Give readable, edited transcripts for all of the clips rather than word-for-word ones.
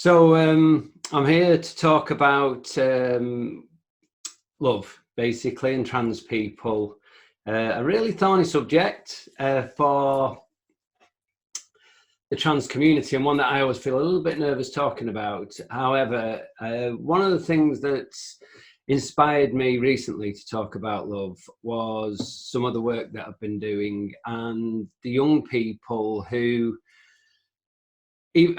So I'm here to talk about love, basically, and trans people. A really thorny subject for the trans community, and one that I always feel a little bit nervous talking about. However, one of the things that's inspired me recently to talk about love was some of the work that I've been doing, and the young people who,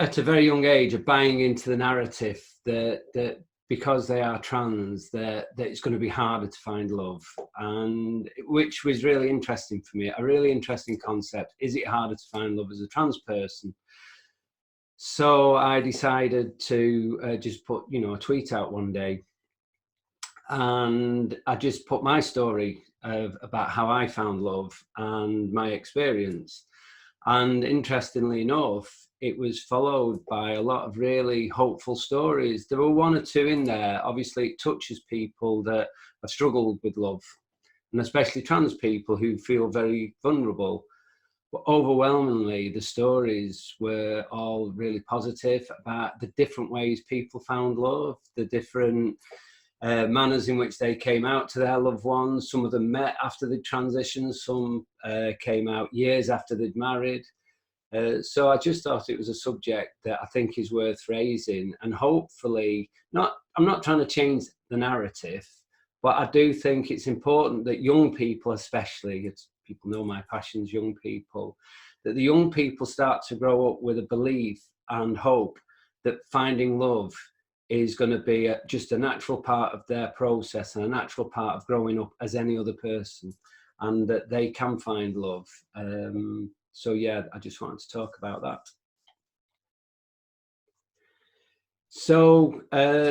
at a very young age, are buying into the narrative that because they are trans, that it's going to be harder to find love, and which was really interesting for me. A really interesting concept. Is it harder to find love as a trans person? So I decided to just put, a tweet out one day, and I just put my story about how I found love and my experience. And interestingly enough, it was followed by a lot of really hopeful stories. There were one or two in there. Obviously, it touches people that have struggled with love, and especially trans people who feel very vulnerable. But overwhelmingly, the stories were all really positive about the different ways people found love, the different manners in which they came out to their loved ones. Some of them met after they'd transitioned, some came out years after they'd married. So I just thought it was a subject that I think is worth raising, and hopefully I'm not trying to change the narrative, but I do think it's important that young people, especially, as people know my passion's young people, that the young people start to grow up with a belief and hope that finding love is going to be just a natural part of their process and a natural part of growing up as any other person, and that they can find love. So yeah, I just wanted to talk about that. So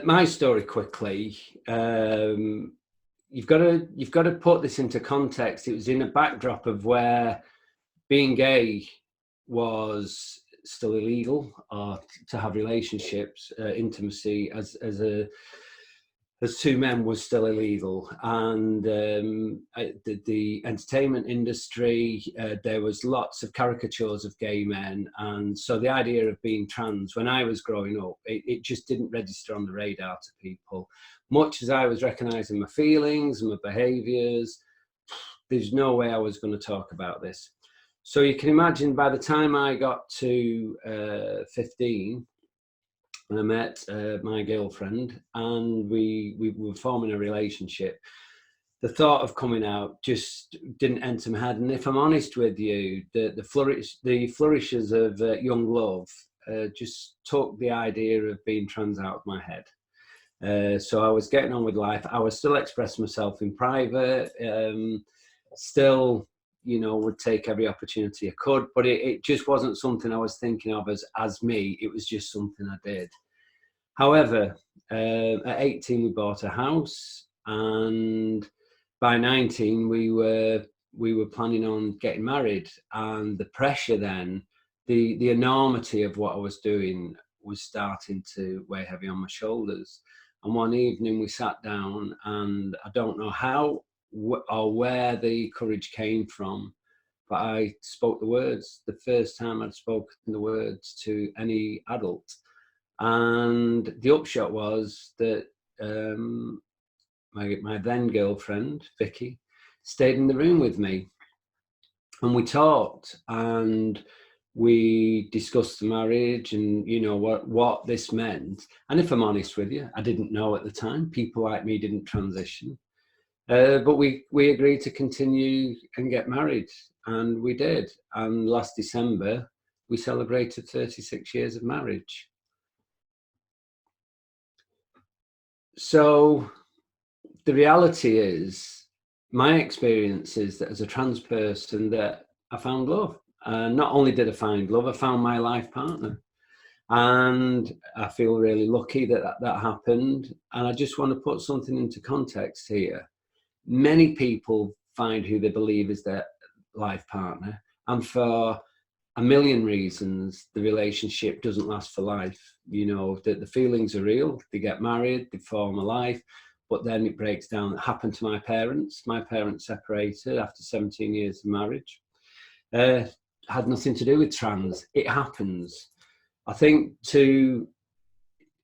my story quickly. You've got to put this into context. It was in a backdrop of where being gay was still illegal, or to have relationships, intimacy as two men was still illegal, and the entertainment industry, there was lots of caricatures of gay men, and so the idea of being trans when I was growing up, it just didn't register on the radar to people. Much as I was recognising my feelings and my behaviours, there's no way I was going to talk about this. So you can imagine, by the time I got to 15, and I met my girlfriend, and we were forming a relationship, the thought of coming out just didn't enter my head. And if I'm honest with you, the flourishes of young love just took the idea of being trans out of my head. So I was getting on with life. I was still expressing myself in private, still, would take every opportunity I could, but it just wasn't something I was thinking of as me. It was just something I did. However, at 18 we bought a house, and by 19 we were planning on getting married, and the pressure then, the enormity of what I was doing was starting to weigh heavy on my shoulders. And one evening we sat down, and I don't know how or where the courage came from, but I spoke the words, the first time I'd spoken the words to any adult. And the upshot was that my then girlfriend, Vicky, stayed in the room with me, and we talked, and we discussed the marriage and, what this meant. And if I'm honest with you, I didn't know at the time. People like me didn't transition. But we agreed to continue and get married, and we did. And last December, we celebrated 36 years of marriage. So the reality is, my experience is that as a trans person, that I found love. Not only did I find love, I found my life partner. And I feel really lucky that happened. And I just want to put something into context here. Many people find who they believe is their life partner, and for a million reasons, the relationship doesn't last for life. The feelings are real, they get married, they form a life, but then it breaks down. It happened to my parents. My parents separated after 17 years of marriage. Had nothing to do with trans. It happens. I think to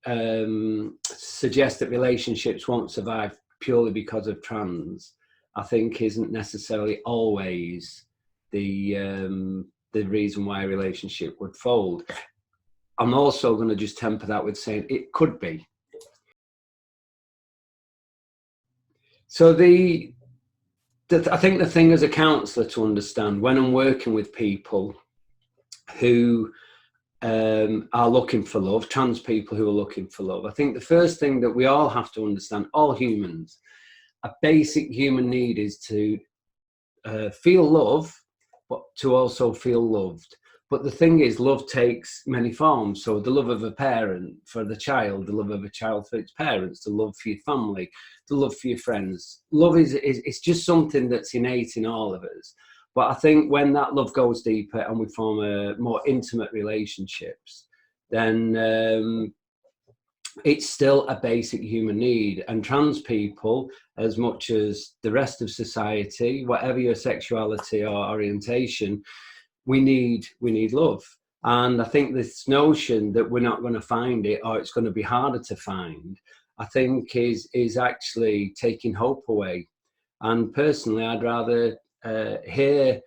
suggest that relationships won't survive purely because of trans, I think isn't necessarily always the reason why a relationship would fold. I'm also going to just temper that with saying it could be. So I think the thing as a counsellor to understand when I'm working with people who are looking for love, trans people who are looking for love, I think the first thing that we all have to understand, all humans, a basic human need is to feel love, but to also feel loved. But the thing is, love takes many forms. So the love of a parent for the child, the love of a child for its parents, the love for your family, the love for your friends. Love is it's just something that's innate in all of us. But I think when that love goes deeper and we form a more intimate relationships, then it's still a basic human need. And trans people, as much as the rest of society, whatever your sexuality or orientation, we need love. And I think this notion that we're not going to find it, or it's going to be harder to find, I think is actually taking hope away. And personally, I'd rather hear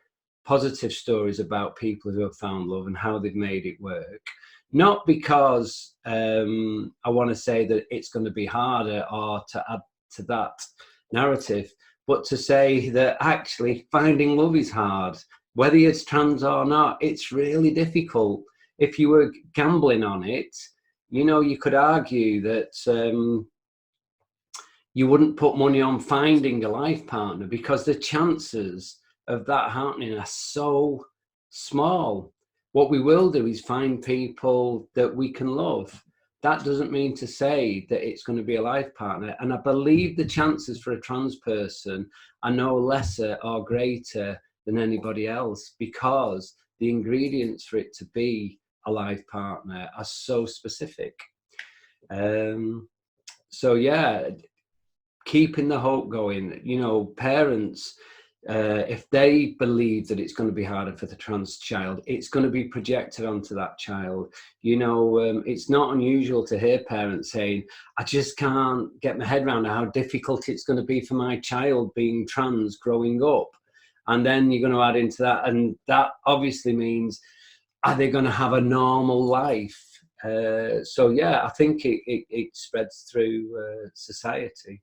positive stories about people who have found love and how they've made it work. Not because I want to say that it's going to be harder or to add to that narrative, but to say that actually finding love is hard. Whether it's trans or not, it's really difficult. If you were gambling on it, you could argue that you wouldn't put money on finding a life partner because the chances of that happening are so small. What we will do is find people that we can love. That doesn't mean to say that it's going to be a life partner. And I believe the chances for a trans person are no lesser or greater than anybody else, because the ingredients for it to be a life partner are so specific. So yeah, keeping the hope going. Parents, if they believe that it's going to be harder for the trans child, it's going to be projected onto that child. It's not unusual to hear parents saying, I just can't get my head around how difficult it's going to be for my child being trans growing up. And then you're going to add into that, and that obviously means, are they going to have a normal life? So yeah, I think it spreads through society.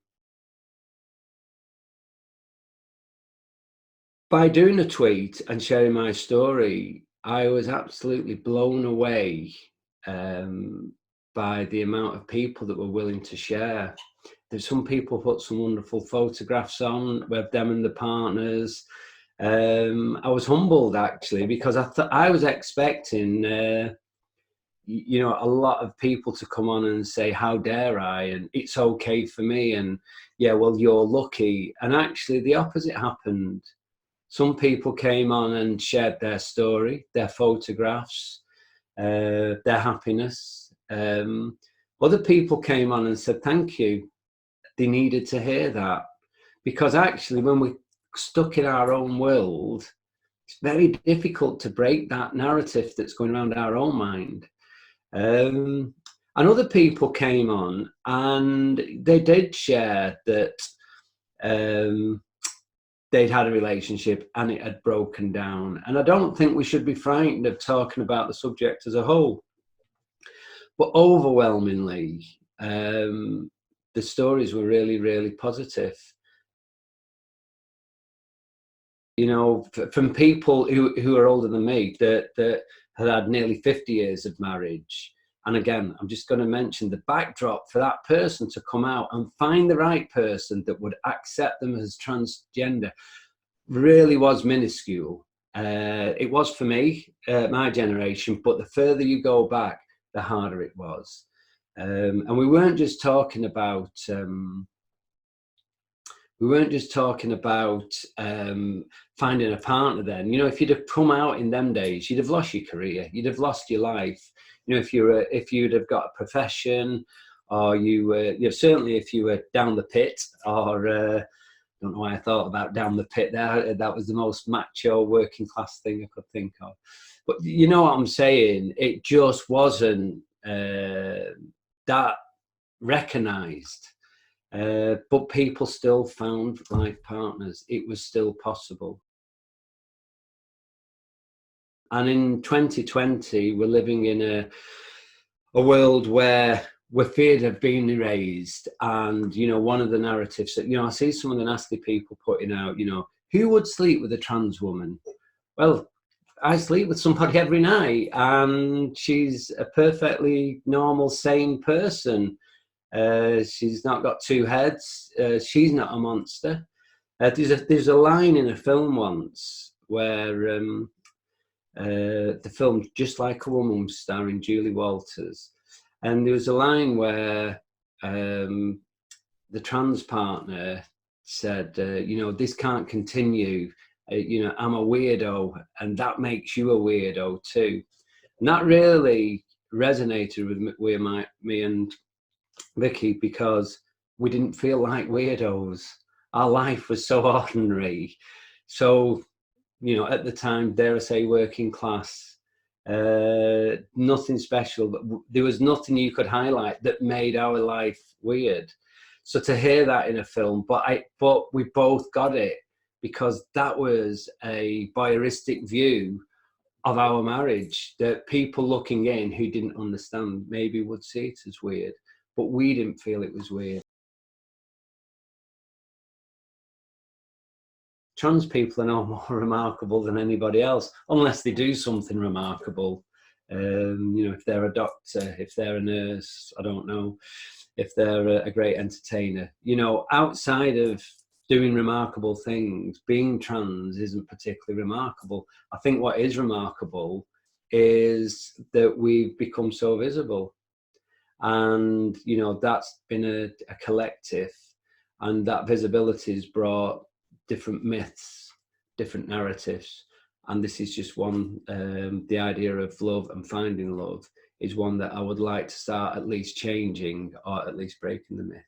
By doing a tweet and sharing my story, I was absolutely blown away by the amount of people that were willing to share. There's some people put some wonderful photographs on with them and the partners. I was humbled actually, because I was expecting a lot of people to come on and say, how dare I, and it's okay for me, and yeah, well, you're lucky. And actually the opposite happened. Some people came on and shared their story, their photographs, their happiness. Other people came on and said thank you. They needed to hear that, because actually when we're stuck in our own world, it's very difficult to break that narrative that's going around our own mind. And other people came on and they did share that they'd had a relationship and it had broken down. And I don't think we should be frightened of talking about the subject as a whole. But overwhelmingly, the stories were really, really positive. From people who are older than me that had had nearly 50 years of marriage. And again, I'm just going to mention the backdrop for that person to come out and find the right person that would accept them as transgender really was minuscule. It was for me, my generation, but the further you go back, the harder it was. And we weren't just talking about finding a partner then. You know, if you'd have come out in them days, you'd have lost your career, you'd have lost your life. You know, if you'd have got a profession, or certainly if you were down the pit, or I don't know why I thought about down the pit there. That was the most macho working class thing I could think of. But you know what I'm saying? It just wasn't that that recognised. But people still found life partners. It was still possible. And in 2020, we're living in a world where we're feared of being erased. And, you know, one of the narratives that, you know, I see some of the nasty people putting out, you know, who would sleep with a trans woman? Well, I sleep with somebody every night, and she's a perfectly normal, sane person. She's not got two heads. She's not a monster. There's a line in a film once where the film Just Like a Woman, starring Julie Walters, and there was a line where the trans partner said, you know, this can't continue. You know, I'm a weirdo, and that makes you a weirdo too. And that really resonated with me and Vicky, because we didn't feel like weirdos. Our life was so ordinary. So, you know, at the time, dare I say, working class, nothing special. But there was nothing you could highlight that made our life weird. So to hear that in a film, but we both got it, because that was a voyeuristic view of our marriage that people looking in who didn't understand maybe would see it as weird, but we didn't feel it was weird. Trans people are no more remarkable than anybody else, unless they do something remarkable. You know, if they're a doctor, if they're a nurse, I don't know, if they're a great entertainer. You know, outside of doing remarkable things, being trans isn't particularly remarkable. I think what is remarkable is that we've become so visible. And, you know, that's been a collective, and that visibility has brought different myths, different narratives. And this is just one. The idea of love and finding love is one that I would like to start at least changing, or at least breaking the myth.